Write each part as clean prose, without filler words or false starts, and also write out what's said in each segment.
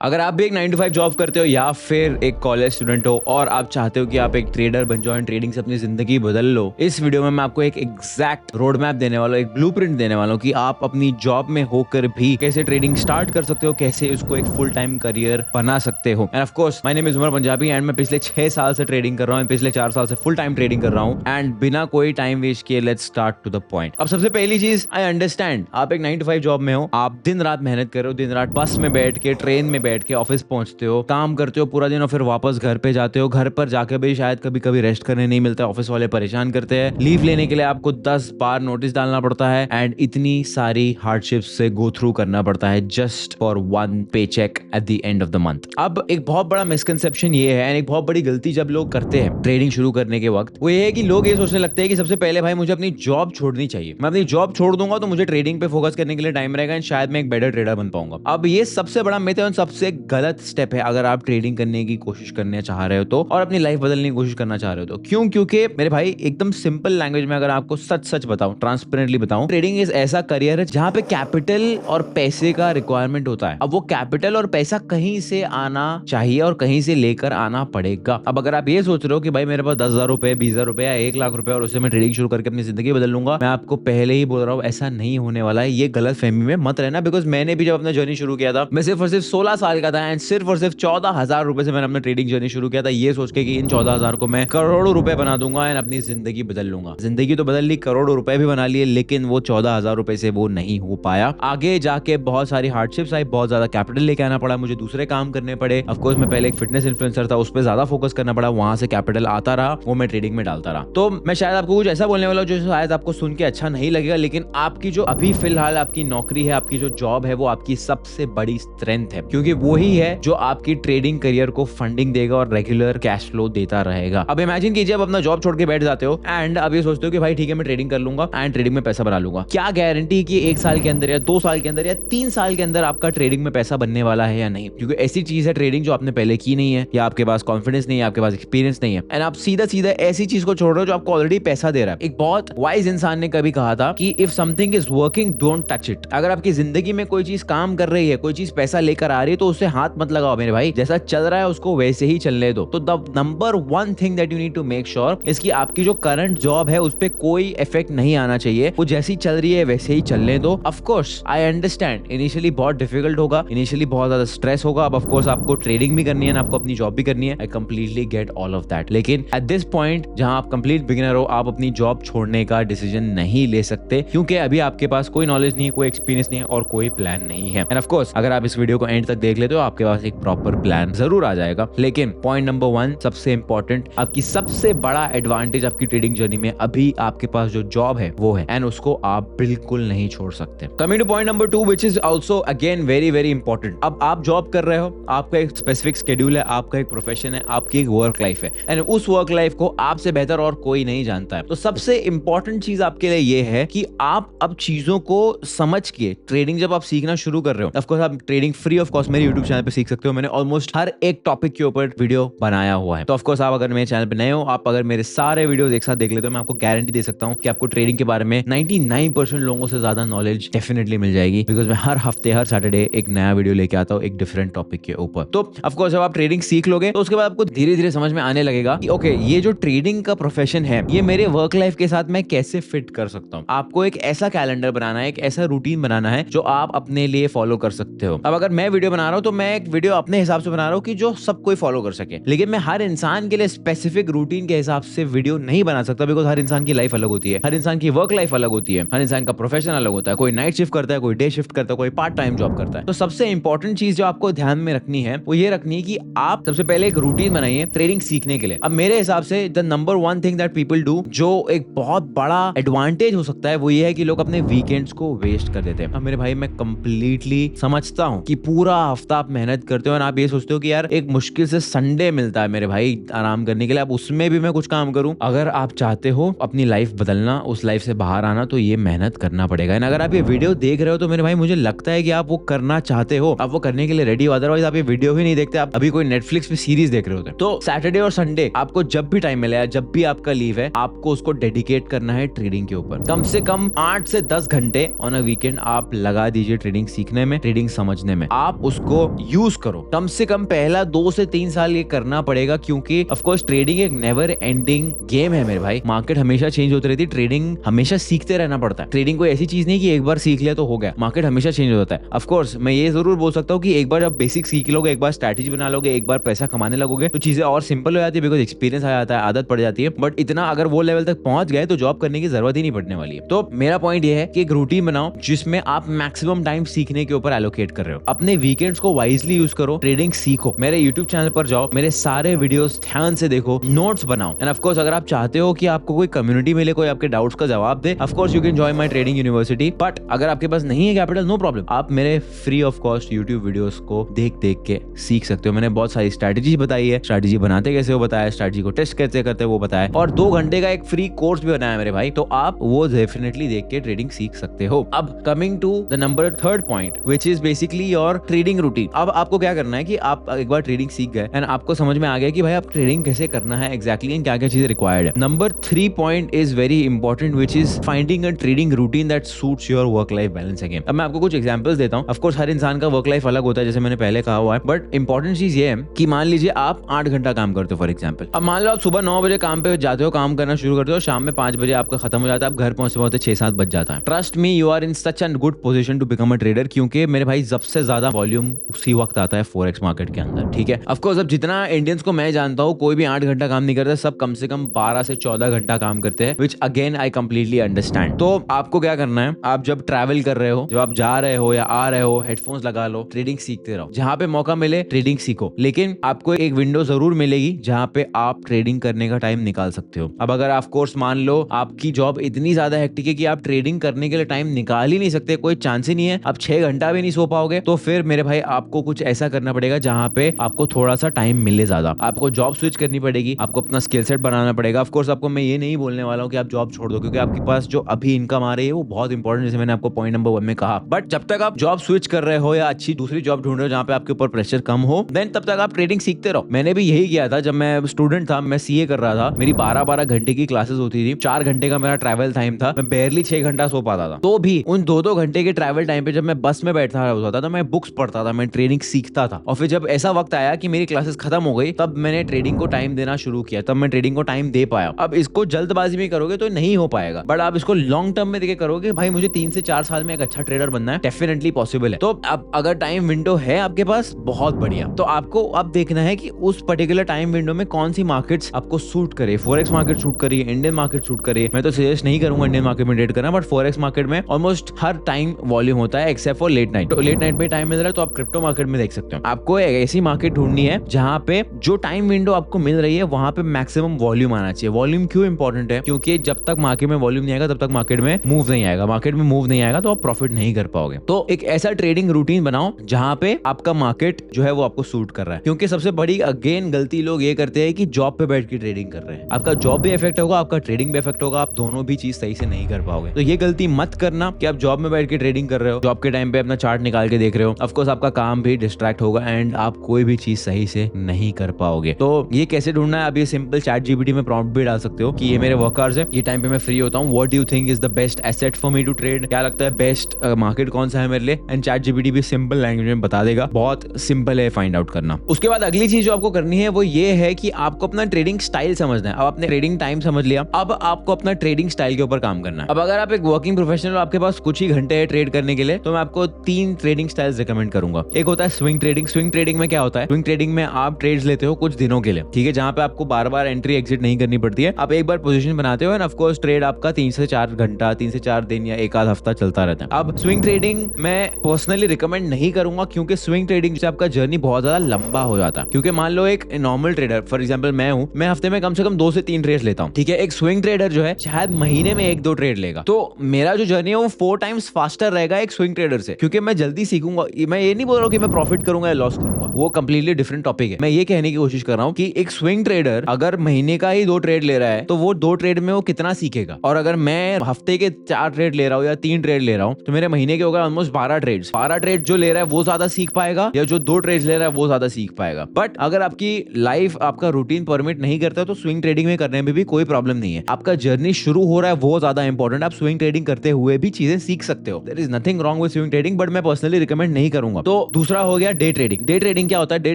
अगर आप भी एक 9 to 5 जॉब करते हो या फिर एक कॉलेज स्टूडेंट हो और आप चाहते हो कि आप एक ट्रेडर बन जाओ, ट्रेडिंग से अपनी जिंदगी बदल लो, इस वीडियो में मैं आपको एक एग्जैक्ट रोड मैप देने वाला हूँ, एक ब्लूप्रिंट देने वाला हूँ कि आप अपनी जॉब में होकर भी कैसे ट्रेडिंग स्टार्ट कर सकते हो, कैसे उसको एक फुल टाइम करियर बना सकते हो। And of course my name is Umar Punjabi and मैं पिछले 6 साल से ट्रेडिंग कर रहा हूँ, पिछले 4 साल से फुल टाइम ट्रेडिंग कर रहा हूँ एंड बिना कोई टाइम वेस्ट किए let's start to the point. अब सबसे पहली चीज, आई अंडरस्टैंड आप एक 9 to 5 जॉब में हो, आप दिन रात मेहनत कर रहे हो, दिन रात बस में बैठ के, ट्रेन में बैठ के ऑफिस पहुंचते हो, काम करते हो पूरा दिन और फिर वापस घर पे जाते हो। घर पर जाके भी शायद कभी कभी रेस्ट करने नहीं मिलता है, ऑफिस वाले परेशान करते हैं, लीव लेने के लिए आपको 10 बार नोटिस डालना पड़ता है एंड इतनी सारी हार्डशिप्स से गो थ्रू करना पड़ता है just for one pay check at the end of the month. अब एक बहुत बड़ा मिसकंसेप्शन ये है एंड एक बहुत बड़ी गलती जब लोग करते हैं ट्रेडिंग शुरू करने के वक्त, वो ये है कि लोग ये सोचने लगते हैं कि सबसे पहले भाई मुझे अपनी जॉब छोड़नी चाहिए, मैं अपनी जॉब छोड़ दूंगा तो मुझे ट्रेडिंग पे फोकस करने के लिए टाइम रहेगा एंड शायद मैं एक बेटर ट्रेडर बन पाऊंगा। अब ये सबसे बड़ा मिथ है और सबसे गलत स्टेप है अगर आप ट्रेडिंग करने की कोशिश करना चाह रहे हो तो, और अपनी लाइफ बदलने की कोशिश करना चाह रहे हो तो। क्यों? क्योंकि मेरे भाई एकदम सिंपल लैंग्वेज में अगर आपको सच सच बताऊं, ट्रांसपेरेंटली बताऊं, ट्रेडिंग इज ऐसा करियर है जहां पे कैपिटल और पैसे का रिक्वायरमेंट होता है। अब वो कैपिटल और पैसा कहीं से आना चाहिए और कहीं से लेकर आना पड़ेगा। अब अगर आप ये सोच रहे हो कि भाई मेरे पास 10,000 रुपए, 20,000 रुपए या 1,00,000 रुपए और उससे मैं ट्रेडिंग शुरू करके अपनी जिंदगी बदल लूंगा, मैं आपको पहले ही बोल रहा हूँ ऐसा नहीं होने वाला है। ये गलत फहमी में मत रहना, बिकॉज मैंने भी जब अपना जर्नी शुरू किया था, मैं सिर्फ और सिर्फ 16 साल का था एंड सिर्फ और सिर्फ 14,000 रुपए से मैंने अपना ट्रेडिंग जर्नी शुरू किया था, ये सोच के कि इन 14,000 को मैं करोड़ों रुपए बना दूंगा एंड अपनी जिंदगी बदल लूंगा। जिंदगी तो बदल ली, करोड़ों रुपए भी बना लिए, लेकिन वो 14,000 रुपए से वो नहीं हो पाया। आगे जाके बहुत सारी हार्डशिप्स आई, बहुत ज्यादा कैपिटल लेके आना पड़ा, मुझे दूसरे काम करने पड़े। ऑफ कोर्स मैं पहले एक फिटनेस इन्फ्लुएंसर था, उस पर ज्यादा फोकस करना पड़ा, वहां से कैपिटल आता रहा, वो मैं ट्रेडिंग में डालता रहा। तो मैं शायद आपको कुछ ऐसा बोलने वाला हूं जो शायद आपको सुन के अच्छा नहीं लगेगा, लेकिन आपकी जो अभी फिलहाल आपकी नौकरी है, आपकी जो जॉब है, वो आपकी सबसे बड़ी स्ट्रेंथ है, क्योंकि वही है जो आपकी ट्रेडिंग करियर को फंडिंग देगा और रेगुलर कैश फ्लो देता रहेगा। अब इमेजिन कीजिए आप अपना जॉब छोड़ के बैठ जाते हो एंड अब ये सोचते हो कि भाई ठीक है मैं ट्रेडिंग कर लूंगा एंड ट्रेडिंग में पैसा बना लूंगा। क्या गारंटी कि 1 साल के अंदर या 2 साल के अंदर या 3 साल के अंदर आपका ट्रेडिंग में पैसा बनने वाला है या नहीं? क्योंकि ऐसी चीज है ट्रेडिंग जो आपने पहले की नहीं है, या आपके पास कॉन्फिडेंस नहीं है, आपके पास एक्सपीरियंस नहीं है एंड आप सीधा सीधा ऐसी चीज को छोड़ रहे हो जो आपको ऑलरेडी पैसा दे रहा है। एक बहुत वाइज इंसान ने कभी कहा था कि if something is working don't touch it. अगर आपकी जिंदगी में कोई चीज काम कर रही है, कोई चीज पैसा लेकर आ रही है, तो उससे हाथ मत लगाओ मेरे भाई, जैसा चल रहा है उसको वैसे ही चलने दो। तो the number 1 thing that you need to make sure is कि आपकी जो करंट जॉब है उस पे कोई इफेक्ट नहीं आना चाहिए, वो जैसी चल रही है वैसे ही चलने दो। Of course I understand initially बहुत डिफिकल्ट होगा, इनिशियली बहुत ज्यादा स्ट्रेस होगा। अब ऑफ कोर्स आपको ट्रेडिंग भी करनी है ना, आपको अपनी जॉब भी करनी है, I completely get all of that. लेकिन एट दिस पॉइंट जहां आप कंप्लीट बिगिनर हो, आप अपनी जॉब छोड़ने का डिसीजन नहीं ले सकते, क्योंकि अभी आपके पास कोई नॉलेज नहीं है, कोई एक्सपीरियंस नहीं है और कोई प्लान नहीं है। एंड ऑफ कोर्स अगर आप इस वीडियो को एंड तक देख लेते हो, आपके पास एक प्रॉपर प्लान जरूर आ जाएगा। लेकिन पॉइंट नंबर 1 सबसे इंपॉर्टेंट, आपकी सबसे बड़ा एडवांटेज आपकी ट्रेडिंग जर्नी में अभी आपके पास जो जॉब है वो है एंड उसको आप बिल्कुल नहीं छोड़ सकते। Coming two point number 2 which is also again very very important. अब आप जॉब कर रहे हो, आपका एक स्पेसिफिक शेड्यूल है, आपका एक प्रोफेशन है, आपकी एक वर्क लाइफ है एंड उस वर्क लाइफ को आपसे बेहतर और कोई नहीं जानता है। तो सबसे इंपॉर्टेंट चीज आपके लिए ये है कि आप अब चीजों को समझ के ट्रेडिंग जब आप सीखना शुरू कर रहे हो, ऑफ कोर्स आप ट्रेडिंग फ्री ऑफ कॉस्ट मेरे YouTube चैनल पे सीख सकते हो। मैंने ऑलमोस्ट हर एक टॉपिक के ऊपर वीडियो बनाया हुआ है। तो ऑफ कोर्स आप अगर मेरे चैनल पे नए हो, आप अगर मेरे सारे वीडियोस एक साथ देख लेते हो, मैं आपको गारंटी दे सकता हूं कि आपको ट्रेडिंग के बारे में 99% लोगों से ज्यादा नॉलेज डेफिनेटली मिल जाएगी, बिकॉज मैं हर हफ्ते हर सैटरडे एक नया वीडियो लेके आता हूं एक डिफरेंट टॉपिक के ऊपर। तो ऑफ कोर्स जब आप ट्रेडिंग सीख लोगे तो उसके बाद आपको धीरे धीरे समझ में आने लगेगा कि ओके ये जो ट्रेडिंग का प्रोफेशन है ये मेरे वर्क लाइफ के साथ मैं कैसे फिट कर सकता हूँ। आपको एक ऐसा कैलेंडर बनाना है, एक ऐसा रूटीन बनाना है जो आप अपने लिए फॉलो कर सकते हो। अब अगर मैं वीडियो बना रहा हूं तो मैं एक वीडियो अपने हिसाब से बना रहा हूं कि जो सब कोई फॉलो कर सके, लेकिन मैं हर इंसान के लिए स्पेसिफिक रूटीन के हिसाब से वीडियो नहीं बना सकता, बिकॉज हर इंसान की लाइफ अलग होती है, हर इंसान की वर्क लाइफ अलग होती है, हर इंसान का प्रोफेशन अलग होता है। कोई नाइट शिफ्ट करता है, कोई डे शिफ्ट करता है, कोई पार्ट टाइम जॉब करता है। तो सबसे इंपॉर्टेंट चीज जो आपको ध्यान में रखनी है वो ये रखनी है कि आप सबसे पहले एक रूटीन बनाइए ट्रेडिंग सीखने के लिए। अब मेरे हिसाब से the number 1 thing that people do, जो एक बहुत बड़ा एडवांटेज हो सकता है, वो ये है कि लोग अपने वीकेंड्स को वेस्ट कर देते हैं। अब मेरे भाई मैं कंप्लीटली समझता हूं कि पूरा हफ्ता आप मेहनत करते हो और आप ये सोचते हो कि यार एक मुश्किल से संडे मिलता है मेरे भाई आराम करने के लिए, अब उसमें भी मैं कुछ काम करूं। अगर आप चाहते हो अपनी लाइफ बदलना, उस लाइफ से बाहर आना, तो ये मेहनत करना पड़ेगा। अगर आप ये वीडियो देख रहे हो तो मेरे भाई मुझे लगता है कि आप वो करना चाहते हो, आप वो करने के लिए रेडी हो, अदरवाइज आप ये वीडियो ही नहीं देखते, आप अभी कोई नेटफ्लिक्स पे सीरीज देख रहे होते। तो सैटरडे और संडे आपको जब भी टाइम मिले, जब भी आपका लीव है, आपको उसको डेडिकेट करना है ट्रेडिंग के ऊपर। कम से कम 8 से 10 घंटे ऑन अ वीकेंड आप लगा दीजिए ट्रेडिंग सीखने में, ट्रेडिंग समझने में। आप उसको को यूज करो। कम से कम पहला 2 से 3 साल ये करना पड़ेगा, क्योंकि ऑफ कोर्स ट्रेडिंग एक नेवर एंडिंग गेम है मेरे भाई। मार्केट हमेशा चेंज होती रहती है, ट्रेडिंग हमेशा सीखते रहना पड़ता है। ट्रेडिंग कोई ऐसी चीज नहीं कि एक बार सीख लिया तो हो गया, मार्केट हमेशा चेंज होता है। ऑफ कोर्स मैं ये जरूर बोल सकता हूँ कि एक बार जब बेसिक सीख लोगे, एक बार स्ट्रैटेजी बना लोगे, एक बार पैसा कमाने लगोगे तो चीजें और सिंपल हो जाती है, बिकॉज एक्सपीरियंस आ जाता है, आदत पड़ जाती है। बट इतना अगर वो लेवल तक पहुंच गए तो जॉब करने की जरूरत ही नहीं पड़ने वाली है। तो मेरा पॉइंट ये है कि एक रूटीन बनाओ जिसमें आप मैक्सिमम टाइम सीखने के ऊपर एलोकेट कर रहे हो। अपने वीकेंड्स को वाइजली यूज करो, ट्रेडिंग सीखो। मेरे यूट्यूब चैनल पर जाओ, मेरे सारे वीडियोस ध्यान से देखो, नोट्स बनाओ। एंड ऑफ कोर्स अगर आप चाहते हो कि आपको कोई कम्युनिटी मिले, कोई आपके डाउट्स का जवाब दे, of course you can join my trading university. But अगर आपके पास नहीं है कैपिटल, नो प्रॉब्लम, आप मेरे free of cost YouTube videos को देख देख के सीख सकते हो। मैंने बहुत सारी स्ट्रैटेजी बताई है, स्ट्रैटेजी बनाते कैसे वो बताया, स्ट्रैटेजी को टेस्ट कैसे करते वो बताया, और 2 घंटे का एक फ्री कोर्स भी बनाया मेरे भाई, तो आप वो डेफिनेटली देख के ट्रेडिंग सीख सकते हो। अब coming to the number 3rd point, which is basically your trading routine. अब आपको क्या करना है कि आप एक बार ट्रेडिंग सीख गए एंड आपको समझ में आ गया कि भाई आप ट्रेडिंग कैसे करना है एग्जैक्टली एंड क्या क्या चीजें रिक्वायर्ड है। Number 3 point is very important, which is finding a trading routine that suits your work life balance again. अब मैं आपको कुछ एग्जांपल्स देता हूं। ऑफ कोर्स हर इंसान का वर्क लाइफ अलग होता है, जैसे मैंने पहले कहा हुआ है, बट इंपॉर्टेंट चीज ये है कि मान लीजिए आप 8 घंटा काम करते हो फॉर एग्जाम्पल। अब मान लो आप सुबह 9 बजे काम पे जाते हो, काम करना शुरू करते हो, शाम में 5 बजे आपका खत्म हो जाता है, आप घर पहुंचते पहुंचते 6-7 बज जाता है। Trust me, you are in such an good position to become a trader, क्योंकि मेरे भाई सबसे ज्यादा वॉल्यूम उसी वक्त आता है फॉरेक्स मार्केट के अंदर, ठीक है। ऑफ कोर्स अब जितना इंडियंस को मैं जानता हूँ, कोई भी 8 घंटा काम नहीं करता, सब कम से कम 12 से 14 घंटा काम करते हैं, which again I completely understand. तो आपको क्या करना है, आप जब ट्रैवल कर रहे हो, जब आप जा रहे हो या आ रहे हो, हेडफोन्स लगा लो, ट्रेडिंग सीखते रहो। जहां पे मौका मिले ट्रेडिंग सीखो, लेकिन आपको एक विंडो जरूर मिलेगी जहां पे आप ट्रेडिंग करने का टाइम निकाल सकते हो। अब अगर आप कोर्स मान लो आपकी जॉब इतनी ज्यादा हेक्टिक है कि आप ट्रेडिंग करने के लिए टाइम निकाल ही नहीं सकते, कोई चांस ही नहीं है, आप 6 घंटा भी नहीं सो पाओगे, तो फिर मेरे भाई आपको कुछ ऐसा करना पड़ेगा जहां पे आपको थोड़ा सा टाइम मिले ज्यादा। आपको जॉब स्विच करनी पड़ेगी, आपको अपना स्किल सेट बनाना पड़ेगा। ऑफ कोर्स आपको मैं ये नहीं बोलने वाला हूँ कि आप जॉब छोड़ दो, क्योंकि आपके पास जो अभी इनकम आ रही है वो बहुत इंपॉर्टेंट, जैसे मैंने आपको पॉइंट नंबर 1 में कहा। बट जब तक आप जॉब स्विच कर रहे हो या अच्छी दूसरी जॉब ढूंढ रहे हो जहां पे आपके ऊपर प्रेशर कम हो, देन तब तक आप ट्रेडिंग सीखते रहो। मैंने भी यही किया था जब मैं स्टूडेंट था, मैं सीए कर रहा था, मेरी 12-12 घंटे की क्लासेस होती थी, 4 घंटे का मेरा ट्रैवल टाइम था, मैं बेयरली 6 घंटा सो पाता था। तो भी उन 2-2 घंटे के ट्रैवल टाइम पे जब मैं बस में बैठा होता था तो मैं बुक्स पढ़ता था, मैं ट्रेडिंग सीखता था। और फिर जब ऐसा वक्त आया कि मेरी क्लासेस खत्म हो गई, तब मैंने ट्रेडिंग को टाइम देना शुरू किया, तब मैं ट्रेडिंग को टाइम दे पाया। अब इसको जल्दबाजी में करोगे तो नहीं हो पाएगा, बट आप इसको लॉन्ग टर्म में देखे करोगे, भाई मुझे 3 से 4 साल में एक अच्छा ट्रेडर बनना है, डेफिनेटली पॉसिबल है। तो अब अगर टाइम विंडो है आपके पास, बहुत बढ़िया। तो आपको अब देखना है कि उस पर्टिकुलर टाइम विंडो में कौन सी मार्केट्स आपको सूट करे। फॉरेक्स मार्केट सूट करिए, इंडियन मार्केट सूट करिए। मैं तो सजेस्ट नहीं करूंगा इंडियन मार्केट में ट्रेड करना, बट फॉरेक्स मार्केट में ऑलमोस्ट हर टाइम वॉल्यूम होता है एक्सेप्ट फॉर लेट नाइट। तो लेट नाइट पे टाइम मिल रहा है तो आप क्रिप्टो मार्केट में देख सकते हो। आपको एक ऐसी मार्केट ढूंढनी है जहां पे जो टाइम विंडो आपको मिल रही है वहां पे मैक्सिमम वॉल्यूम आना चाहिए। वॉल्यूम क्यों इंपॉर्टेंट है, क्योंकि जब तक मार्केट में वॉल्यूम नहीं आएगा तब तक मार्केट में मूव नहीं आएगा, मार्केट में मूव नहीं आएगा तो आप प्रॉफिट नहीं कर पाओगे। तो एक ऐसा ट्रेडिंग रूटीन बनाओ जहां पे आपका मार्केट जो है वो आपको सूट कर रहा है, क्योंकि सबसे बड़ी अगेन गलती लोग ये करते हैं कि जॉब पे बैठ के ट्रेडिंग कर रहे हैं। आपका जॉब भी इफेक्ट होगा, आपका ट्रेडिंग भी इफेक्ट होगा, आप दोनों भी चीज सही से नहीं कर पाओगे। तो ये गलती मत करना कि आप जॉब में बैठ के ट्रेडिंग कर रहे हो, जॉब के टाइम पे अपना चार्ट निकाल के देख रहे हो। ऑफ कोर्स आपका काम भी डिस्ट्रैक्ट होगा एंड आप कोई भी चीज सही से नहीं कर पाओगे। तो ये कैसे ढूंढना है, आप ये सिंपल चैट जीपीटी में प्रॉम्प्ट भी डाल सकते हो कि ये मेरे वर्क आवर्स है, ये टाइम पे मैं फ्री होता हूँ, what do you think is the best asset for me to trade, क्या लगता है बेस्ट मार्केट कौन सा है मेरे लिए, एंड चैट जीपीटी भी सिंपल लैंग्वेज में बता देगा। बहुत सिंपल है फाइंड आउट करना। उसके बाद अगली चीज जो आपको करनी है वो ये है कि आपको अपना ट्रेडिंग स्टाइल समझना है। अब आपने ट्रेडिंग टाइम समझ लिया, अब आपको अपना ट्रेडिंग स्टाइल के ऊपर काम करना है। अब अगर आप एक वर्किंग प्रोफेशनल हो, आपके पास कुछ ही घंटे हैं ट्रेड करने के लिए, तो मैं आपको 3 ट्रेडिंग स्टाइल्स रिकमेंड करूंगा। एक होता है स्विंग ट्रेडिंग। स्विंग ट्रेडिंग में क्या होता है, स्विंग ट्रेडिंग में आप ट्रेड्स लेते हो कुछ दिनों के लिए, ठीक है, जहां पे आपको बार-बार एंट्री एग्जिट नहीं करनी पड़ती है। आप एक बार पोजीशन बनाते हो एंड ऑफ कोर्स ट्रेड आपका 3 से 4 घंटा, 3 से 4 दिन या एक आध हफ्ता चलता रहता है। अब स्विंग ट्रेडिंग मैं पर्सनली रिकमेंड नहीं करूंगा, क्योंकि स्विंग ट्रेडिंग से आपका जर्नी बहुत ज्यादा लंबा हो जाता है। क्योंकि मान लो एक नॉर्मल ट्रेडर, फॉर एग्जांपल मैं हूं, मैं हफ्ते में कम से कम 2 से 3 ट्रेड्स लेता हूं, ठीक है। एक स्विंग ट्रेडर जो है शायद महीने में 1-2 ट्रेड लेगा। तो मेरा जो जर्नी है वो 4 टाइम्स फास्टर रहेगा एक स्विंग ट्रेडर से, क्योंकि मैं जल्दी सीखूंगा। मैं ये नहीं बोल रहा हूं कि मैं प्रॉफिट करूंगा या लॉस करूंगा, वो कंप्लीटली डिफरेंट टॉपिक है। मैं ये कहने की कोशिश कर रहा हूं कि एक स्विंग ट्रेडर अगर महीने का ही 2 ट्रेड ले रहा है तो वो 2 ट्रेड में वो कितना सीखेगा, और अगर मैं हफ्ते के 4 ट्रेड ले रहा हूं या 3 ट्रेड ले रहा हूं तो मेरे महीने के होगा ऑलमोस्ट 12 ट्रेड्स। 12 ट्रेड जो ले रहा है वो ज्यादा सीख पाएगा या जो 2 ट्रेड्स ले रहा है वो ज्यादा सीख पाएगा। बट अगर आपकी लाइफ, आपका रूटीन परमिट नहीं करता तो स्विंग ट्रेडिंग में करने में भी कोई प्रॉब्लम नहीं है। आपका जर्नी शुरू हो रहा है वो ज्यादा इंपॉर्टेंट। आप स्विंग ट्रेडिंग करते हुए भी चीजें सीख सकते हो, there is nothing wrong with swing trading, but मैं पर्सनली रिकमेंड नहीं करूंगा। तो दूसरा हो गया डे ट्रेडिंग। डे ट्रेडिंग क्या होता है? डे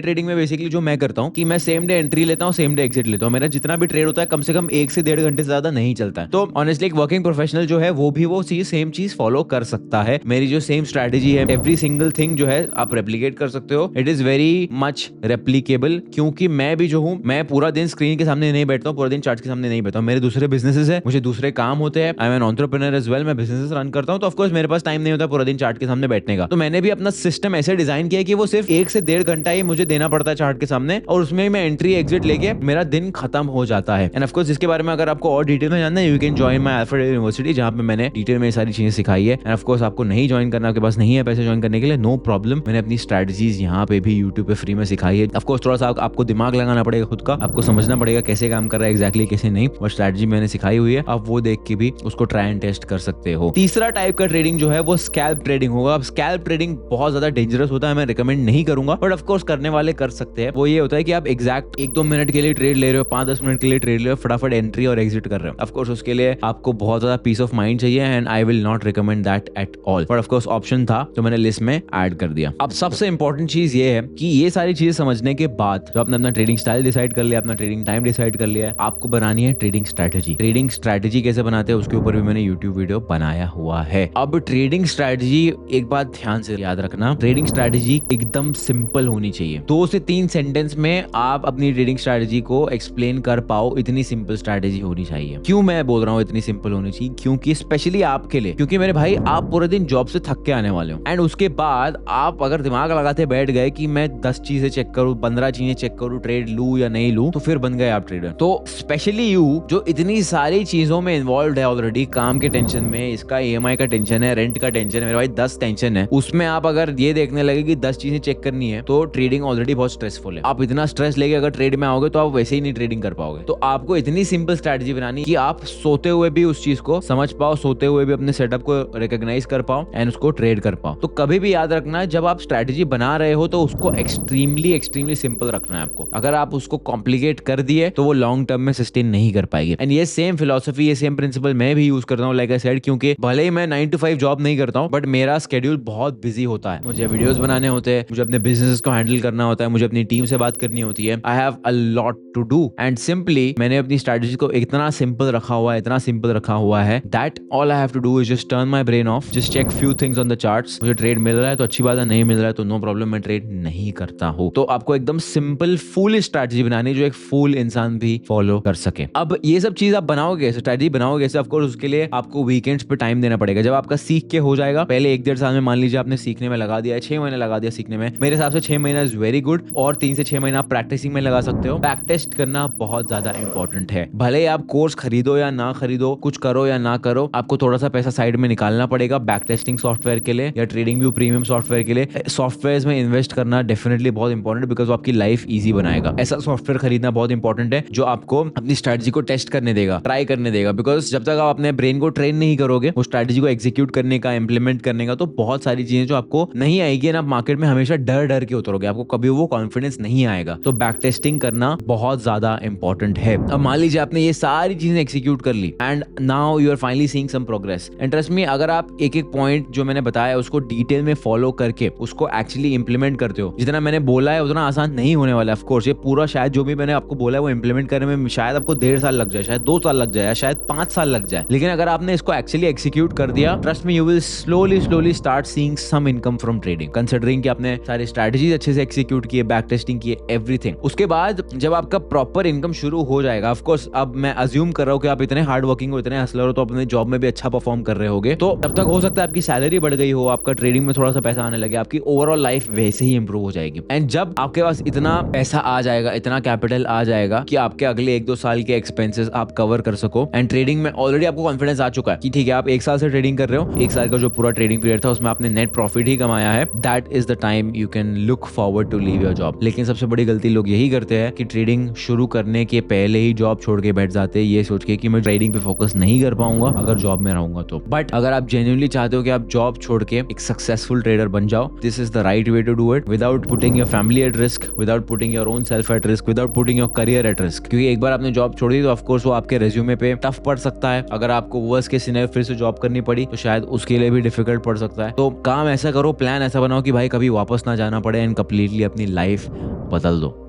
ट्रेडिंग में बेसिकली जो मैं करता हूँ कि मैं सेम डे एंट्री लेता हूँ, सेम डे एग्जिट लेता हूँ। मेरा जितना भी ट्रेड होता है कम से कम 1 से 1.5 घंटे से ज्यादा नहीं चलता है। तो ऑनेस्टली एक वर्किंग प्रोफेशनल जो है वो भी वो चीज सेम चीज फॉलो कर सकता है। मेरी जो सेम स्ट्रैटेजी है, एवरी सिंगल थिंग जो है आप रेप्लिकेट कर सकते हो। It is very much replicable, क्योंकि मैं भी जो हूँ, मैं पूरा दिन स्क्रीन के सामने नहीं बैठता हूँ, पूरा दिन चार्ट के सामने नहीं बैठता हूँ। मेरे दूसरे बिजनेसेस है, मुझे दूसरे काम होते हैं। I am an entrepreneur as well, मैं बिजनेसेस रन करता हूँ। तो ऑफ कोर्स मेरे पास टाइम नहीं होता पूरा दिन चार्ट के सामने बैठने का। तो मैंने भी अपना सिस्टम ऐसे डिजाइन किया कि वो सिर्फ 1 से 1.5 घंटा ही मुझे देना पड़ता है चार्ट के सामने, और उसमें मैं एंट्री एग्जिट लेके मेरा दिन खत्म हो जाता है। एंड ऑफ कोर्स इसके बारे में अगर आपको और डिटेल में जानना है, you can join my alpha university, जहां पे मैंने डिटेल में सारी चीजें सिखाई है। एंड ऑफ कोर्स आपको नहीं ज्वाइन करना, आपके पास नहीं है पैसे ज्वाइन करने के लिए, नो प्रॉब्लम। मैंने अपनी स्ट्रेटजीज यहाँ पे भी यूट्यूब पे फ्री में सिखाई है। ऑफ कोर्स थोड़ा सा आपको दिमाग लगाना पड़ेगा खुद का, आपको समझना पड़ेगा कैसे काम कर रहा है एग्जैक्टली, कैसे नहीं, और स्ट्रेटजी मैंने सिखाई हुई है। आप वो देख के भी उसको ट्राई एंड टेस्ट कर सकते हो। तीसरा टाइप का ट्रेडिंग जो है वो स्कैल्प ट्रेडिंग होगा। अब स्कैल्प ट्रेडिंग बहुत ज्यादा डेंजरस होता है, मैं रिकमेंड नहीं करूंगा, बट ऑफ कोर्स करने वाले कर सकते हैं। वो ये होता है कि आप एग्जैक्ट 1-2 मिनट के लिए ट्रेड ले रहे हो, 5-10 मिनट के लिए ट्रेड ले रहे हो, फटाफट एंट्री और एग्जिट कर रहे हो। ऑफ कोर्स उसके लिए आपको बहुत ज्यादा पीस ऑफ माइंड चाहिए, and I will not recommend that at all. But of course option था तो मैंने लिस्ट में ऐड कर दिया। अब सबसे इंपॉर्टेंट चीज ये है कि ये सारी चीजें समझने के बाद जो आपने अपना ट्रेडिंग स्टाइल डिसाइड कर लिया, अपना ट्रेडिंग टाइम डिसाइड कर लिया है, आपको बनानी है ट्रेडिंग स्ट्रेटेजी। ट्रेडिंग स्ट्रेटेजी कैसे बनाते हैं उसके ऊपर भी मैंने यूट्यूब वीडियो बनाया हुआ है। अब ट्रेडिंग स्ट्रेटेजी, एक बात ध्यान से याद रखना, ट्रेडिंग स्ट्रेटेजी एकदम सिंपल होनी चाहिए। 2 से 3 सेंटेंस में आप अपनी ट्रेडिंग स्ट्रेटेजी को एक्सप्लेन कर पाओ, इतनी सिंपल स्ट्रेटेजी होनी चाहिए। क्यों मैं बोल रहा हूँ इतनी सिंपल होनी चाहिए? क्योंकि स्पेशली आपके लिए, क्योंकि मेरे भाई आप पूरे दिन जॉब से थक के आने वाले हो, एंड उसके बाद आप अगर दिमाग लगाते बैठ गए कि मैं 10 चीजें चेक करूं, 15 चीजें चेक करूं, ट्रेड लूं या नहीं लूं, तो फिर बन गए आप ट्रेडर। तो स्पेशली यू जो इतनी सारी चीजों में इन्वॉल्व है ऑलरेडी, काम के टेंशन में, इसका EMI का टेंशन है, रेंट का टेंशन है, मेरे भाई 10 टेंशन है, उसमें आप अगर ये देखने लगे कि 10 चीजें चेक करनी है, तो ट्रेडिंग ऑलरेडी बहुत स्ट्रेसफुल है। आप इतना स्ट्रेस लेके अगर ट्रेड में आओगे तो आप वैसे ही नहीं ट्रेडिंग कर पाओगे। तो आपको इतनी सिंपल स्ट्रेटजी बनानी कि आप सोते हुए भी उस चीज को समझ पाओ, सोते हुए भी अपने सेटअप को रिकॉग्नाइज कर पाओ एंड उसको ट्रेड कर पाओ। तो कभी भी याद रखना, जब आप स्ट्रेटजी बना रहे हो तो उसको एक्सट्रीमली सिंपल रखना है आपको। अगर आप उसको कॉम्प्लिकेट कर दिए तो वो लॉन्ग टर्म में सस्टेन नहीं कर पाएगी। एंड ये सेम फिलोसफी, ये सेम प्रिंसिपल मैं भी यूज करता हूँ, लाइक आई सेड, क्योंकि भले ही मैं 9 to 5 जॉब नहीं करता हूँ, बट मेरा स्केड्यूल बहुत बिजी होता है। मुझे वीडियोस बनाने होते हैं, मुझे अपने बिजनेस को हैंडल करना होता है, मुझे अपनी टीम से बात करनी होती है। I have a lot to do, and simply मैंने अपनी स्ट्रेटजी को इतना सिंपल रखा हुआ है, इतना सिंपल रखा हुआ है, that all I have to do is just turn my brain off, just check few things on the charts. मुझे ट्रेड मिल रहा है तो अच्छी बात है, नहीं मिल रहा है तो नो प्रॉब्लम, मैं ट्रेड नहीं करता हूँ। तो आपको एकदम सिंपल फुल स्ट्रेटजी बनानी जो एक फुल इंसान भी फॉलो कर सके। अब ये सब चीज आप बनाओगे, स्ट्रेटजी बनाओगे, ऑफ कोर्स उसके लिए आपको वीकेंड्स पे टाइम देना पड़ेगा। जब आपका सीख के हो जाएगा, पहले 1-1.5 साल में मान लीजिए आपने सीखने में लगा दिया है, 6 महीने लगा दिया सीखने में, मेरे हिसाब से 6 महीना इज वेरी गुड, और 3 से 6 महीना आप प्रैक्टिसिंग में लगा सकते हो। बैक टेस्ट करना बहुत ज्यादा इंपॉर्टेंट है। भले ही आप कोर्स खरीदो या ना खरीदो, कुछ करो या ना करो, आपको थोड़ा सा पैसा साइड में निकालना पड़ेगा बैक टेस्टिंग सॉफ्टवेयर के लिए या ट्रेडिंग व्यू प्रीमियम सॉफ्टवेयर के लिए। सॉफ्टवेयर में इन्वेस्ट करना डेफिनेटली बहुत इंपॉर्टेंट, बिकॉज आपकी लाइफ ईजी बनाएगा। ऐसा सॉफ्टवेयर खरीदना बहुत इंपॉर्टेंट है जो आपको अपनी स्ट्रेटजी को टेस्ट करने देगा, ट्राई करने देगा, बिकॉज जब तक आप अपने ब्रेन को ट्रेन नहीं करोगे वो स्ट्रेटजी को एग्जीक्यूट करने का, इंप्लीमेंट करने का, तो बहुत सारी चीजें जो आपको नहीं आएगी ना, आप मार्केट में हमेशा डर डर के उतरोगे, आपको कभी वो कॉन्फिडेंस नहीं आएगा। तो बैक टेस्टिंग करना बहुत ज्यादा इंपॉर्टेंट है। अब मान लीजिए आपने ये सारी चीजें एग्जीक्यूट कर ली and now you are finally seeing some progress, and trust me, अगर आप एक एक पॉइंट जो मैंने बताया उसको डिटेल में फॉलो करके उसको एक्चुअली इंप्लीमेंट करते हो, जितना मैंने बोला है उतना आसान नहीं होने वाला है। ऑफ कोर्स ये पूरा शायद जो भी मैंने आपको बोला है वो इंप्लीमेंट करने में शायद आपको 1.5 साल लग जाए, शायद 2 साल लग जाए, शायद 5 साल लग जाए, लेकिन अगर आपने इसको एक्चुअली एक्जीक्यूट कर दिया, trust me, you will slowly start seeing some income from trading, considering कि आपने सारी स्ट्रेटजीज अच्छे से एक्जीक्यूट किए, बैक टेस्टिंग किए, एवरीथिंग। उसके बाद जब आपका प्रॉपर इनकम शुरू हो जाएगा, ऑफ कोर्स अब मैं अज्यूम कर रहा हूं कि आप इतने हार्ड वर्किंग हो, इतने हसलर हो, तो अपने जॉब में भी अच्छा परफॉर्म कर रहे होगे, तो तब तक हो सकता है आपकी सैलरी बढ़ गई हो, आपका ट्रेडिंग में थोड़ा सा पैसा आने लगे, आपकी ओवरऑल लाइफ वैसे ही इंप्रूव हो जाएगी। एंड जब आपके पास इतना पैसा आ जाएगा, इतना कैपिटल आ जाएगा कि आपके अगले 1-2 साल के एक्सपेंसेस आप कवर कर सको, एंड ट्रेडिंग में ऑलरेडी आपको कॉन्फिडेंस आ चुका है कि ठीक है आप 1 साल से ट्रेडिंग कर रहे हो, 1 साल का जो पूरा ट्रेडिंग पीरियड था उसमें आपने नेट प्रॉफिट ही कमाया है, that is the time you can look forward to leave your job. लेकिन सबसे बड़ी गलती लोग यही करते हैं कि ट्रेडिंग शुरू करने के पहले ही जॉब छोड़ के बैठ जाते हैं, ये सोच के कि मैं ट्रेडिंग पे फोकस नहीं कर पाऊंगा अगर जॉब में रहूंगा तो। बट अगर आप जेन्युइनली चाहते हो कि आप जॉब छोड़ के एक सक्सेसफुल ट्रेडर बन जाओ, this is the right way to do it, without putting your family at risk, without putting your own self at risk, without putting your career at risk. क्योंकि एक बार आपने जॉब छोड़ दी तो ऑफकोर्स वो आपके resume पे टफ पड़ सकता है। अगर आपको वर्स्ट केस सिनेरियो फिर से जॉब करनी पड़ी तो शायद उसके लिए भी डिफिकल्ट पड़ सकता है। तो काम ऐसा करो, प्लान ऐसा बनाओ ना हो कि भाई कभी वापस ना जाना पड़े एंड कंप्लीटली अपनी लाइफ बदल दो।